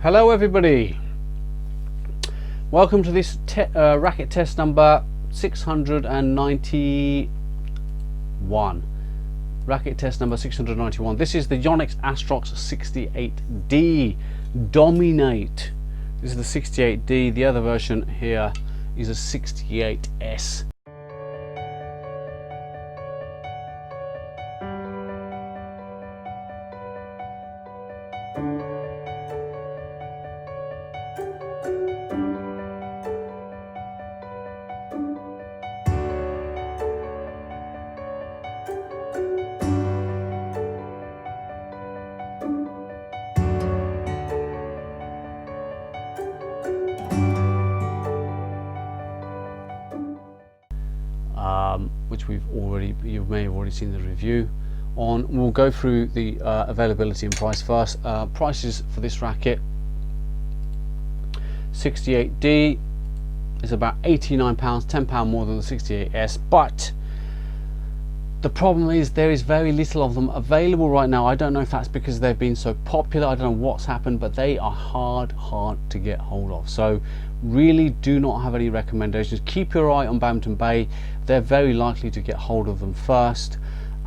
Hello everybody, welcome to this racket test number 691. Racket test number 691. This is the Yonex Astrox 68d Dominate. This is the 68d. The other version here is a 68s. Which you may have already seen the review on. We'll go through the availability and price first. Prices for this racket: 68d is about £89, £10 more than the 68s, but the problem is there is very little of them available right now. I don't know if that's because they've been so popular, I don't know what's happened, but they are hard to get hold of. So really do not have any recommendations. Keep your eye on Badminton Bay. They're very likely to get hold of them first.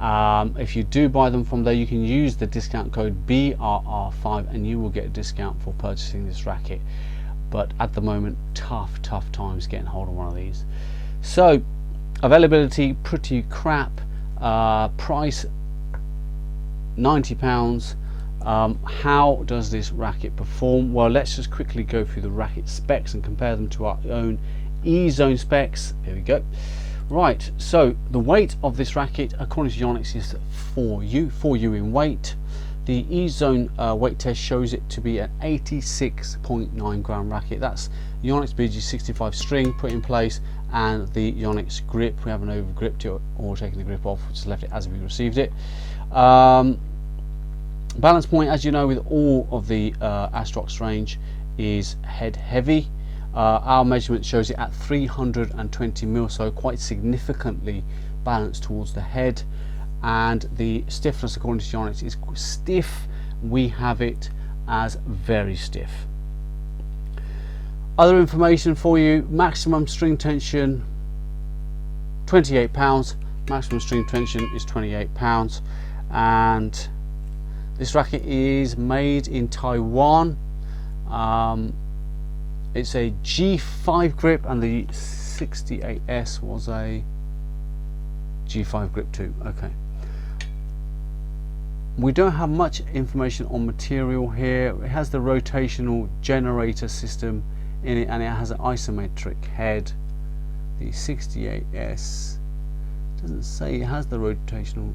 If you do buy them from there, you can use the discount code BRR5 and you will get a discount for purchasing this racket. But at the moment, tough times getting hold of one of these. So availability pretty crap. Price £90. How does this racket perform? Well, let's just quickly go through the racket specs and compare them to our own EZone specs. Here we go. Right, so the weight of this racket according to Yonex is 4U in weight. The EZone weight test shows it to be an 86.9 gram racket. That's Yonex BG65 string put in place and the Yonex grip. We haven't over gripped it or taken the grip off, we just left it as we received it. Balance point, as you know, with all of the Astrox range, is head heavy. Our measurement shows it at 320 mil, so quite significantly balanced towards the head. And the stiffness according to Yonex is stiff. We have it as very stiff. Other information for you: maximum string tension 28 pounds, maximum string tension is 28 pounds, and this racket is made in Taiwan. It's a G5 grip and the 68s was a G5 grip too. Okay. We don't have much information on material here. It has the rotational generator system in it and it has an isometric head. The 68s doesn't say it has the rotational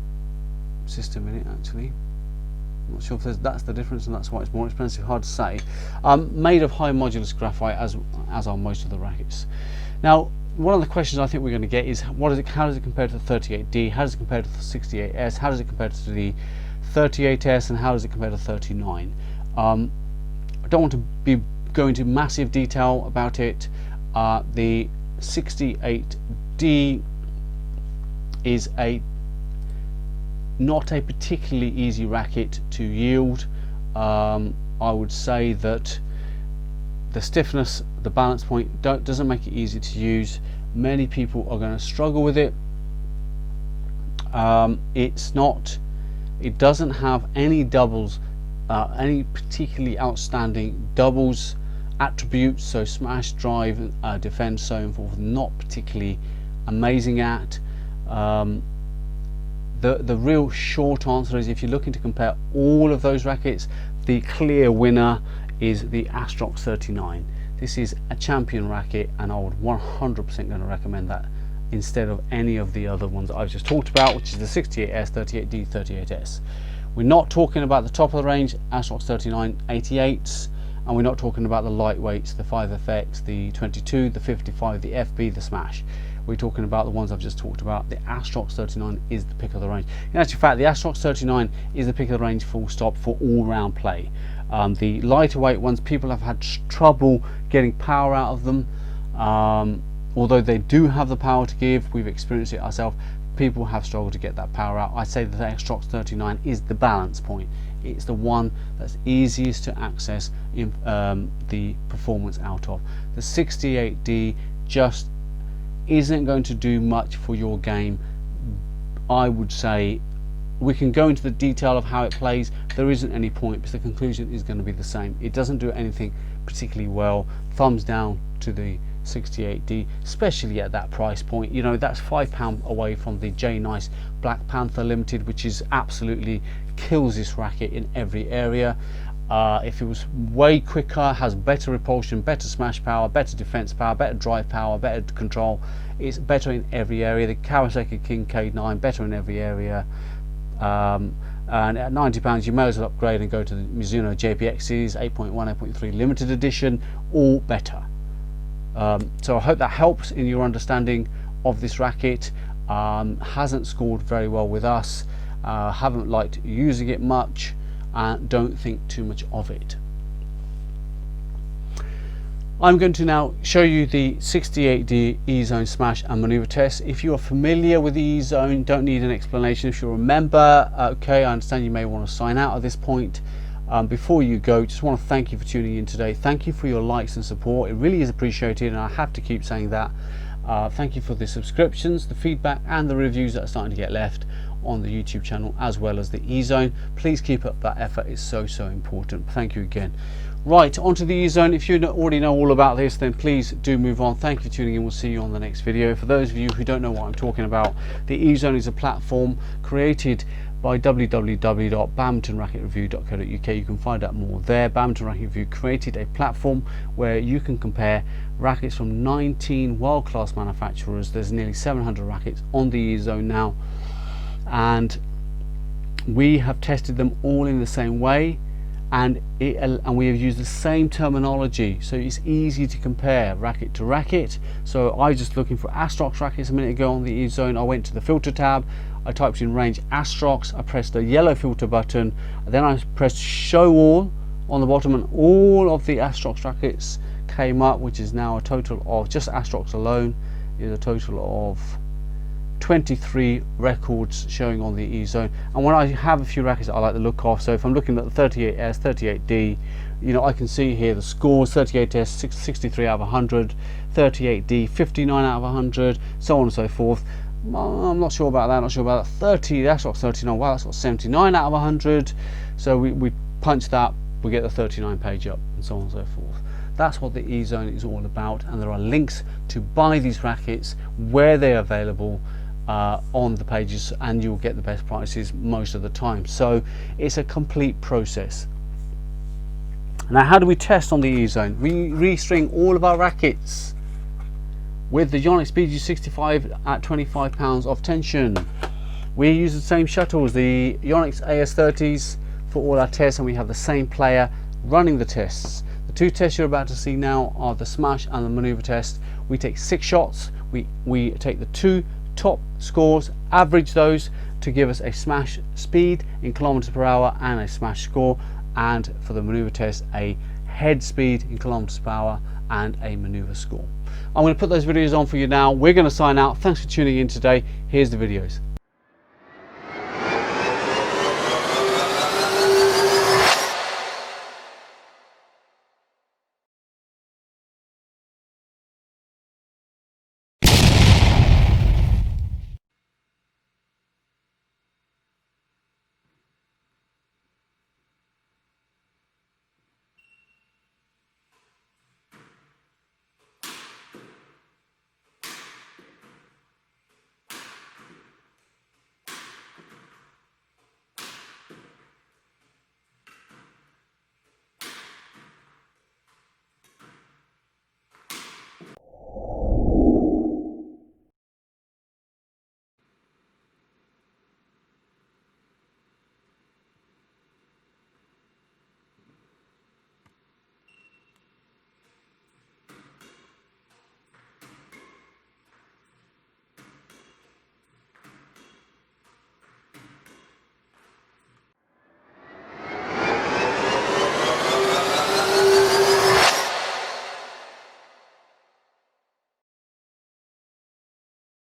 system in it actually. I'm not sure if that's the difference and that's why it's more expensive, hard to say. Made of high modulus graphite as are most of the rackets. Now, one of the questions I think we're going to get is how does it compare to the 38D, how does it compare to the 68S, how does it compare to the 38S, and how does it compare to 39? I don't want to be going into massive detail about it. The 68D is not a particularly easy racket to yield. I would say that the stiffness, the balance point doesn't make it easy to use. Many people are going to struggle with it. It doesn't have any doubles, any particularly outstanding doubles attributes, so smash, drive, defend, so on forth, not particularly amazing at. The real short answer is, if you're looking to compare all of those rackets, the clear winner is the Astrox 39. This is a champion racket and I would 100% going to recommend that instead of any of the other ones that I've just talked about, which is the 68S, 38D, 38S. We're not talking about the top of the range Astrox 39 88s, and we're not talking about the lightweights, the 5FX, the 22, the 55, the FB, the Smash. We're talking about the ones I've just talked about. The Astrox 39 is the pick of the range. In actual fact, the Astrox 39 is the pick of the range full stop for all round play. The lighter weight ones, people have had trouble getting power out of them. Although they do have the power to give, we've experienced it ourselves, people have struggled to get that power out. I'd say that the Astrox 39 is the balance point. It's the one that's easiest to access in, the performance out of. The 68D just isn't going to do much for your game. I would say we can go into the detail of how it plays. There isn't any point, because the conclusion is going to be the same. It doesn't do anything particularly well. Thumbs down to the 68D, especially at that price point. You know, that's £5 away from the J-Nice Black Panther Limited, which is absolutely kills this racket in every area. If it was way quicker, has better repulsion, better smash power, better defense power, better drive power, better control, it's better in every area. The Kawasaki Kincaid 9, better in every area. And at £90 you may as well upgrade and go to the Mizuno JPXs 8.1, 8.3 limited edition, all better. So I hope that helps in your understanding of this racket. Hasn't scored very well with us, haven't liked using it much, and don't think too much of it. I'm going to now show you the 68D EZone smash and maneuver test. If you are familiar with the EZone, don't need an explanation. If you're a member, okay, I understand you may want to sign out at this point. Before you go, just want to thank you for tuning in today. Thank you for your likes and support. It really is appreciated, and I have to keep saying that. Thank you for the subscriptions, the feedback, and the reviews that are starting to get left on the YouTube channel, as well as the EZone. Please keep up that effort. It's so important. Thank you again. Right, onto the EZone. If you already know all about this, then please do move on. Thank you for tuning in. We'll see you on the next video. For those of you who don't know what I'm talking about, the EZone is a platform created by www.badmintonracketreview.co.uk. You can find out more there. Badminton Racket Review created a platform where you can compare rackets from 19 world-class manufacturers. There's nearly 700 rackets on the EZone now, and we have tested them all in the same way, and we have used the same terminology, so it's easy to compare racket to racket. So I was just looking for Astrox rackets a minute ago on the EZone. I went to the filter tab, I typed in range Astrox, I pressed the yellow filter button, and then I pressed show all on the bottom, and all of the Astrox rackets came up, which is now a total of, just Astrox alone is a total of 23 records showing on the EZone. And when I have a few rackets that I like the look of, so if I'm looking at the 38S, 38D, you know, I can see here the scores: 38S 63 out of 100, 38D 59 out of 100, so on and so forth. I'm not sure about that, not sure about that. 30, that's got 39, wow, that's got 79 out of 100. So we punch that, we get the 39 page up, and so on and so forth. That's what the EZone is all about, and there are links to buy these rackets where they're available on the pages, and you'll get the best prices most of the time. So it's a complete process. Now, how do we test on the EZone? We re-string all of our rackets with the Yonex BG65 at 25 pounds of tension. We use the same shuttles, the Yonex AS30s, for all our tests, and we have the same player running the tests. The two tests you're about to see now are the smash and the maneuver test. We take 6 shots, we take the 2 top scores, average those to give us a smash speed in kilometers per hour and a smash score, and for the maneuver test a head speed in kilometers per hour and a maneuver score. I'm going to put those videos on for you now. We're going to sign out. Thanks for tuning in today. Here's the videos.